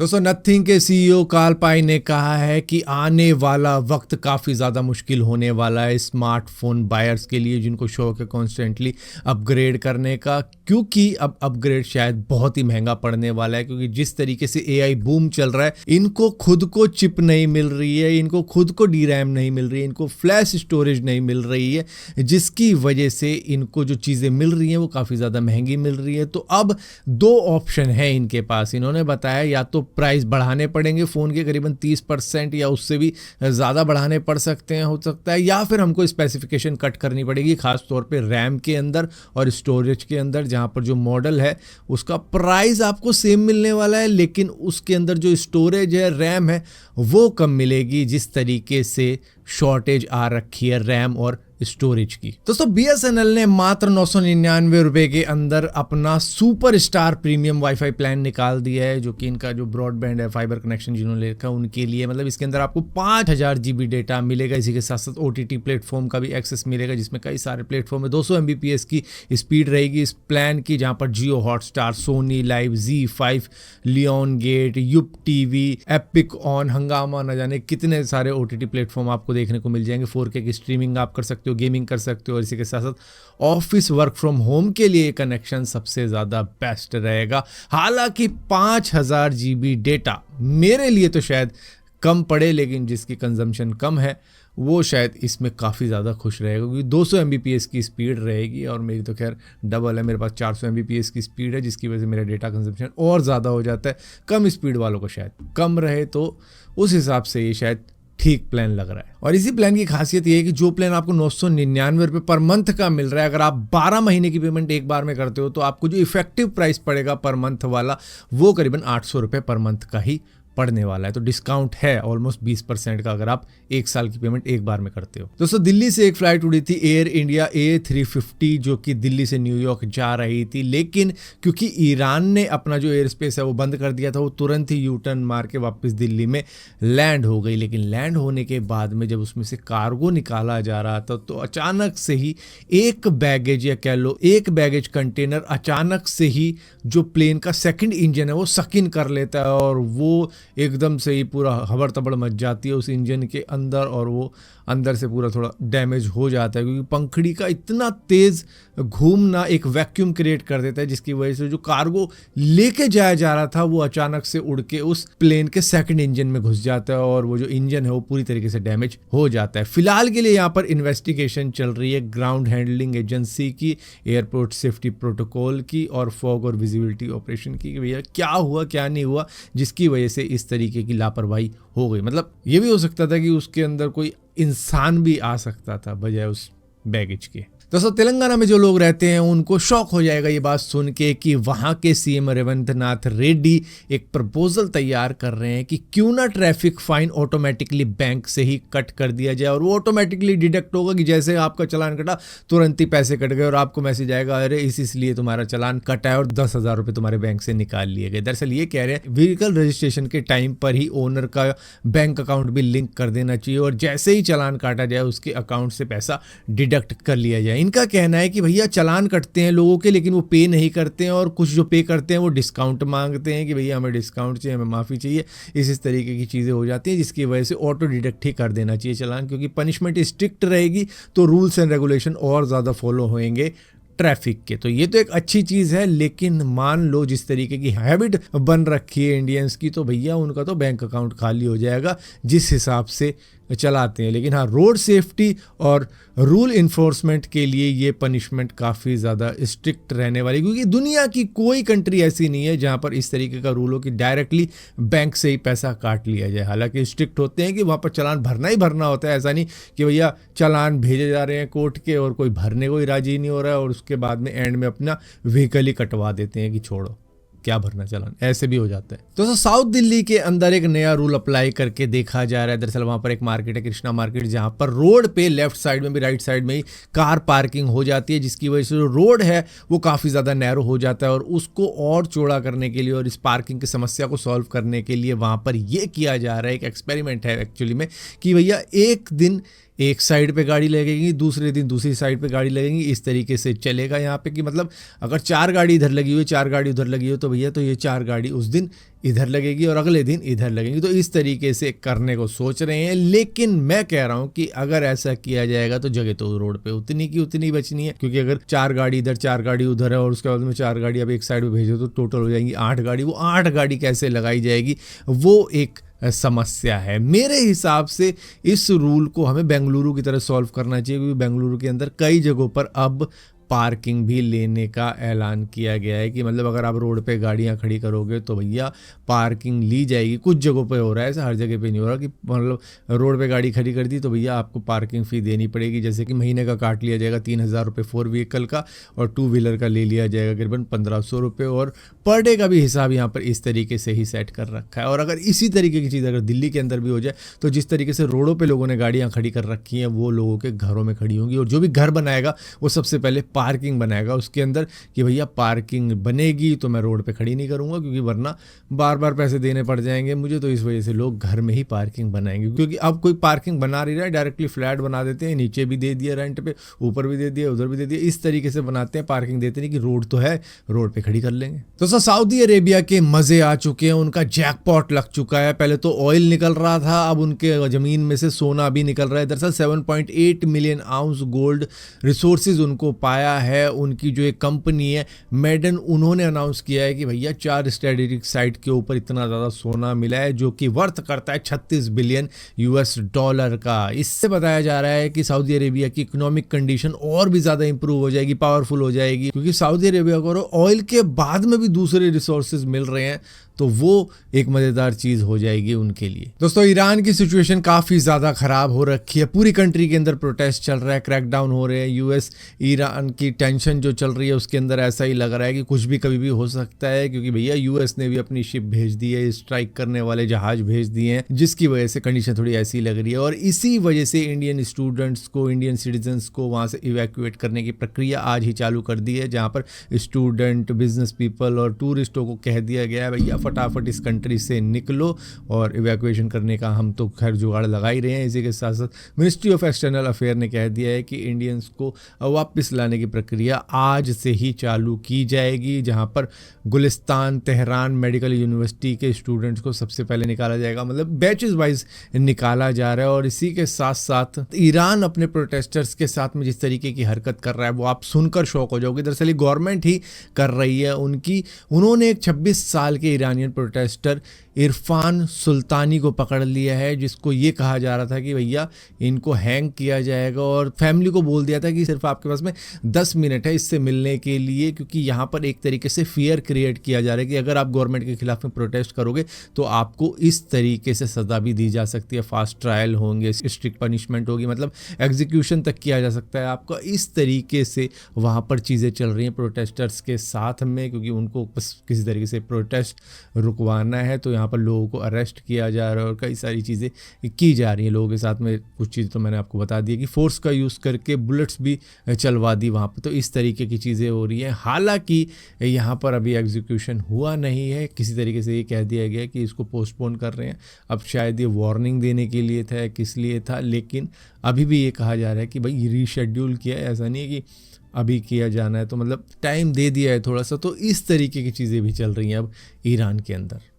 दोस्तों नथिंग के CEO Karl पाई ने कहा है कि आने वाला वक्त काफ़ी ज़्यादा मुश्किल होने वाला है स्मार्टफोन बायर्स के लिए जिनको शौक है कॉन्स्टेंटली अपग्रेड करने का, क्योंकि अब अपग्रेड शायद बहुत ही महंगा पड़ने वाला है। क्योंकि जिस तरीके से एआई बूम चल रहा है, इनको खुद को चिप नहीं मिल रही है, इनको खुद को डी रैम नहीं मिल रही है, इनको फ्लैश स्टोरेज नहीं मिल रही है, जिसकी वजह से इनको जो चीज़ें मिल रही हैं वो काफ़ी ज़्यादा महंगी मिल रही है। तो अब दो ऑप्शन है इनके पास। इन्होंने बताया या तो प्राइस बढ़ाने पड़ेंगे फ़ोन के करीबन 30% या उससे भी ज़्यादा बढ़ाने पड़ सकते हैं, हो सकता है, या फिर हमको स्पेसिफिकेशन कट करनी पड़ेगी, खास तौर पे रैम के अंदर और स्टोरेज के अंदर, जहां पर जो मॉडल है उसका प्राइस आपको सेम मिलने वाला है, लेकिन उसके अंदर जो स्टोरेज है, रैम है, वो कम मिलेगी, जिस तरीके से शॉर्टेज आ रखी है रैम और स्टोरेज की। दोस्तों बीएसएनएल ने मात्र 999 रुपए के अंदर अपना super star premium wifi plan निकाल दिया है, जो कि इनका जो ब्रॉडबैंड है, फाइबर कनेक्शन जिन्होंने रखा उनके लिए। मतलब इसके अंदर आपको 5000 GB डेटा मिलेगा, इसी के साथ साथ ओटीटी प्लेटफॉर्म का भी एक्सेस मिलेगा, जिसमें कई सारे प्लेटफॉर्म है। 200 MBPS की स्पीड रहेगी इस प्लान की, जहां पर Jio Hotstar, Sony LIV, ZEE5, Lionsgate, Yupp TV, Epic On, Hungama, न जाने कितने सारे ओटीटी प्लेटफॉर्म आपको देखने को मिल जाएंगे। 4K की स्ट्रीमिंग आप कर सकते हो, गेमिंग कर सकते हो, और इसी के साथ साथ ऑफिस वर्क फ्रॉम होम के लिए कनेक्शन सबसे ज़्यादा बेस्ट रहेगा। हालांकि 5000 GB डेटा मेरे लिए तो शायद कम पड़े, लेकिन जिसकी कंजम्पशन कम है वो शायद इसमें काफ़ी ज़्यादा खुश रहेगा, क्योंकि 200 MBPS की स्पीड रहेगी और मेरी तो खैर डबल है, मेरे पास 400 MBPS की स्पीड है, जिसकी वजह से मेरा डेटा कंजम्पशन और ज़्यादा हो जाता है। कम स्पीड वालों को शायद कम रहे, तो उस हिसाब से ये शायद ठीक प्लान लग रहा है। और इसी प्लान की खासियत ये है कि जो प्लान आपको 999 रुपये पर मंथ का मिल रहा है, अगर आप 12 महीने की पेमेंट एक बार में करते हो तो आपको जो इफेक्टिव प्राइस पड़ेगा पर मंथ वाला, वो करीबन 800 रुपये पर मंथ का ही पड़ने वाला है। तो डिस्काउंट है ऑलमोस्ट 20% का, अगर आप एक साल की पेमेंट एक बार में करते हो। दोस्तों दिल्ली से एक फ्लाइट उड़ी थी एयर इंडिया A350, जो कि दिल्ली से न्यूयॉर्क जा रही थी, लेकिन क्योंकि ईरान ने अपना जो एयर स्पेस है वो बंद कर दिया था, वो तुरंत ही यू टर्न मार के वापस दिल्ली में लैंड हो गई। लेकिन लैंड होने के बाद में जब उसमें से कार्गो निकाला जा रहा था, तो अचानक से ही एक बैगेज, या कह लो एक बैगेज कंटेनर, अचानक से ही जो प्लेन का सेकंड इंजन है वो सक इन कर लेता है, और वो एकदम से ही पूरा हबड़ तबड़ मच जाती है उस इंजन के अंदर, और वो अंदर से पूरा थोड़ा डैमेज हो जाता है, क्योंकि पंखड़ी का इतना तेज़ घूमना एक वैक्यूम क्रिएट कर देता है, जिसकी वजह से जो कार्गो लेके जाया जा रहा था वो अचानक से उड़ के उस प्लेन के सेकंड इंजन में घुस जाता है, और वो जो इंजन है वो पूरी तरीके से डैमेज हो जाता है। फिलहाल के लिए यहाँ पर इन्वेस्टिगेशन चल रही है ग्राउंड हैंडलिंग एजेंसी की, एयरपोर्ट सेफ्टी प्रोटोकॉल की, और फॉग और विजिबिलिटी ऑपरेशन की, भैया क्या हुआ क्या नहीं हुआ, जिसकी वजह से इस तरीके की लापरवाही हो गई। मतलब ये भी हो सकता था कि उसके अंदर कोई इंसान भी आ सकता था बजाय उस बैगेज के। दोस्तों तेलंगाना में जो लोग रहते हैं उनको शौक हो जाएगा ये बात सुन के कि वहाँ के सीएम रेवंत नाथ रेड्डी एक प्रपोजल तैयार कर रहे हैं कि क्यों ना ट्रैफिक फाइन ऑटोमेटिकली बैंक से ही कट कर दिया जाए, और वो ऑटोमेटिकली डिडक्ट होगा कि जैसे आपका चालान कटा तुरंत ही पैसे कट गए, और आपको मैसेज आएगा अरे इसलिए तुम्हारा चालान कटा है और 10,000 रुपये तुम्हारे बैंक से निकाल लिए गए। दरअसल ये कह रहे हैं व्हीकल रजिस्ट्रेशन के टाइम पर ही ओनर का बैंक अकाउंट भी लिंक कर देना चाहिए, और जैसे ही चालान काटा जाए उसके अकाउंट से पैसा डिडक्ट कर लिया जाए। इनका कहना है कि भैया चालान कटते हैं लोगों के, लेकिन वो पे नहीं करते हैं, और कुछ जो पे करते हैं वो डिस्काउंट मांगते हैं कि भैया हमें डिस्काउंट चाहिए, हमें माफ़ी चाहिए, इस तरीके की चीज़ें हो जाती हैं, जिसकी वजह से ऑटो डिडक्ट ही कर देना चाहिए चालान, क्योंकि पनिशमेंट स्ट्रिक्ट रहेगी तो रूल्स एंड रेगुलेशन और ज़्यादा फॉलो होंगे ट्रैफिक के। तो ये तो एक अच्छी चीज़ है, लेकिन मान लो जिस तरीके की हैबिट बन रखी है इंडियंस की, तो भैया उनका तो बैंक अकाउंट खाली हो जाएगा जिस हिसाब से चलाते हैं। लेकिन हाँ, रोड सेफ्टी और रूल इन्फोर्समेंट के लिए ये पनिशमेंट काफ़ी ज़्यादा स्ट्रिक्ट रहने वाली, क्योंकि दुनिया की कोई कंट्री ऐसी नहीं है जहाँ पर इस तरीके का रूल हो कि डायरेक्टली बैंक से ही पैसा काट लिया जाए। हालांकि स्ट्रिक्ट होते हैं कि वहाँ पर चालान भरना ही भरना होता है, ऐसा नहीं कि भैया चालान भेजे जा रहे हैं कोर्ट के और कोई भरने को ही राजी नहीं हो रहा है, और उसके बाद में एंड में अपना व्हीकल ही कटवा देते हैं कि छोड़ो क्या भरना चालान, ऐसे भी हो जाता है। दोस्तों साउथ दिल्ली के अंदर एक नया रूल अप्लाई करके देखा जा रहा है। दरअसल वहाँ पर एक मार्केट है कृष्णा मार्केट, जहाँ पर रोड पे लेफ्ट साइड में भी राइट साइड में ही कार पार्किंग हो जाती है, जिसकी वजह से जो रोड है वो काफ़ी ज़्यादा नैरो हो जाता है, और उसको और चौड़ा करने के लिए और इस पार्किंग की समस्या को सॉल्व करने के लिए वहाँ पर ये किया जा रहा है, एक एक्सपेरिमेंट है एक्चुअली में, कि भैया एक दिन एक साइड पे गाड़ी लगेगी, दूसरे दिन दूसरी साइड पे गाड़ी लगेगी, इस तरीके से चलेगा यहाँ पे कि मतलब अगर 4 गाड़ी इधर लगी हुई, 4 गाड़ी उधर लगी हो तो भैया तो ये 4 गाड़ी उस दिन इधर लगेगी और अगले दिन इधर लगेगी। तो इस तरीके से करने को सोच रहे हैं, लेकिन मैं कह रहा हूं कि अगर ऐसा किया जाएगा तो जगह तो रोड पे उतनी की उतनी बचनी है, क्योंकि अगर 4 गाड़ी इधर 4 गाड़ी उधर है और उसके बाद में 4 गाड़ी अब एक साइड पे भेजो तो टोटल हो जाएंगी 8 गाड़ी। वो 8 गाड़ी कैसे लगाई जाएगी, वो एक समस्या है। मेरे हिसाब से इस रूल को हमें बेंगलुरु की तरह सॉल्व करना चाहिए, क्योंकि बेंगलुरु के अंदर कई जगहों पर अब पार्किंग भी लेने का ऐलान किया गया है कि मतलब अगर आप रोड पे गाड़ियां खड़ी करोगे तो भैया पार्किंग ली जाएगी। कुछ जगहों पे हो रहा है ऐसा, हर जगह पे नहीं हो रहा कि मतलब रोड पे गाड़ी खड़ी कर दी तो भैया आपको पार्किंग फ़ी देनी पड़ेगी। जैसे कि महीने का काट लिया जाएगा 3,000 रुपये 4 व्हीकल का, और 2 व्हीलर का ले लिया जाएगा करीबन 1,500 रुपये, और पर डे का भी हिसाब यहाँ पर इस तरीके से ही सेट कर रखा है। और अगर इसी तरीके की चीज़ अगर दिल्ली के अंदर भी हो जाए तो जिस तरीके से रोडों पर लोगों ने गाड़ियाँ खड़ी कर रखी हैं वो लोगों के घरों में खड़ी होंगी, और जो भी घर बनाएगा वो सबसे पहले पार्किंग बनाएगा उसके अंदर कि भैया पार्किंग बनेगी तो मैं रोड पे खड़ी नहीं करूंगा, क्योंकि वरना बार बार पैसे देने पड़ जाएंगे मुझे। तो इस वजह से लोग घर में ही पार्किंग बनाएंगे, क्योंकि अब कोई पार्किंग बना नहीं रहा है, डायरेक्टली फ्लैट बना देते हैं, नीचे भी दे दिया रेंट पे, ऊपर भी दे दिया, उधर भी दे दिया, इस तरीके से बनाते हैं। पार्किंग देते नहीं कि रोड तो है, रोड पे खड़ी कर लेंगे। तो सऊदी अरेबिया के मजे आ चुके हैं, उनका जैकपॉट लग चुका है। पहले तो ऑयल निकल रहा था, अब उनके जमीन में से सोना भी निकल रहा है। दरअसल 7.8 मिलियन आउंस गोल्ड रिसोर्सेज उनको पाया है। उनकी जो एक कंपनी है मेडन, उन्होंने अनाउंस किया है कि भैया 4 स्ट्रेटेजिक साइट के ऊपर इतना ज़्यादा सोना मिला है, जो कि वर्थ करता है 36 बिलियन यूएस डॉलर का। इससे बताया जा रहा है कि सऊदी अरेबिया की इकोनॉमिक कंडीशन और भी ज़्यादा इंप्रूव हो जाएगी, पावरफुल हो जाएगी, क्योंकि सऊदी अरेबिया को ऑयल के बाद में भी दूसरे रिसोर्सेज मिल रहे हैं, तो वो एक मज़ेदार चीज़ हो जाएगी उनके लिए। दोस्तों, ईरान की सिचुएशन काफ़ी ज़्यादा ख़राब हो रखी है। पूरी कंट्री के अंदर प्रोटेस्ट चल रहा है, क्रैकडाउन हो रहे हैं। यूएस ईरान की टेंशन जो चल रही है उसके अंदर ऐसा ही लग रहा है कि कुछ भी कभी भी हो सकता है, क्योंकि भैया यूएस ने भी अपनी शिप भेज दी है, स्ट्राइक करने वाले जहाज भेज दिए हैं, जिसकी वजह से कंडीशन थोड़ी ऐसी लग रही है। और इसी वजह से इंडियन स्टूडेंट्स को, इंडियन सिटीजन्स को वहाँ से इवैक्यूएट करने की प्रक्रिया आज ही चालू कर दी है, जहाँ पर स्टूडेंट, बिजनेस पीपल और टूरिस्टों को कह दिया गया है भैया फटाफट इस कंट्री से निकलो, और इवैक्यूएशन करने का हम तो खैर जुगाड़ लगा ही रहे हैं। इसी के साथ साथ मिनिस्ट्री ऑफ एक्सटर्नल अफेयर ने कह दिया है कि इंडियंस को वापस लाने की प्रक्रिया आज से ही चालू की जाएगी, जहां पर गुलिस्तान, तेहरान मेडिकल यूनिवर्सिटी के स्टूडेंट्स को सबसे पहले निकाला जाएगा, मतलब बैचेस वाइज निकाला जा रहा है। और इसी के साथ साथ ईरान अपने प्रोटेस्टर्स के साथ में जिस तरीके की हरकत कर रहा है वो आप सुनकर शौक हो जाओगे। दरअसल गवर्नमेंट ही कर रही है उन्होंने एक 26 साल के ईरानियन प्रोटेस्टर इरफान सुल्तानी को पकड़ लिया है, जिसको ये कहा जा रहा था कि भैया इनको हैंग किया जाएगा, और फैमिली को बोल दिया था कि सिर्फ आपके पास में 10 मिनट है इससे मिलने के लिए, क्योंकि यहाँ पर एक तरीके से फियर क्रिएट किया जा रहा है कि अगर आप गवर्नमेंट के खिलाफ में प्रोटेस्ट करोगे तो आपको इस तरीके से सज़ा भी दी जा सकती है, फास्ट ट्रायल होंगे, स्ट्रिक्ट पनिशमेंट होगी, मतलब एग्जीक्यूशन तक किया जा सकता है आपका। इस तरीके से वहाँ पर चीज़ें चल रही हैं प्रोटेस्टर्स के साथ में, क्योंकि उनको बस किसी तरीके से प्रोटेस्ट रुकवाना है। तो यहाँ पर लोगों को अरेस्ट किया जा रहा है और कई सारी चीज़ें की जा रही हैं लोगों के साथ में। कुछ चीज़ तो मैंने आपको बता दी कि फोर्स का यूज़ करके बुलेट्स भी चलवा दी वहाँ पर। तो इस तरीके की चीज़ें हो रही हैं। हालांकि यहाँ पर अभी एग्जीक्यूशन हुआ नहीं है, किसी तरीके से ये कह दिया गया कि इसको पोस्टपोन कर रहे हैं। अब शायद ये वार्निंग देने के लिए था, किस लिए था, लेकिन अभी भी ये कहा जा रहा है कि भाई रीशेड्यूल किया है, ऐसा नहीं है कि अभी किया जाना है, तो मतलब टाइम दे दिया है थोड़ा सा। तो इस तरीके की चीज़ें भी चल रही हैं अब ईरान के अंदर।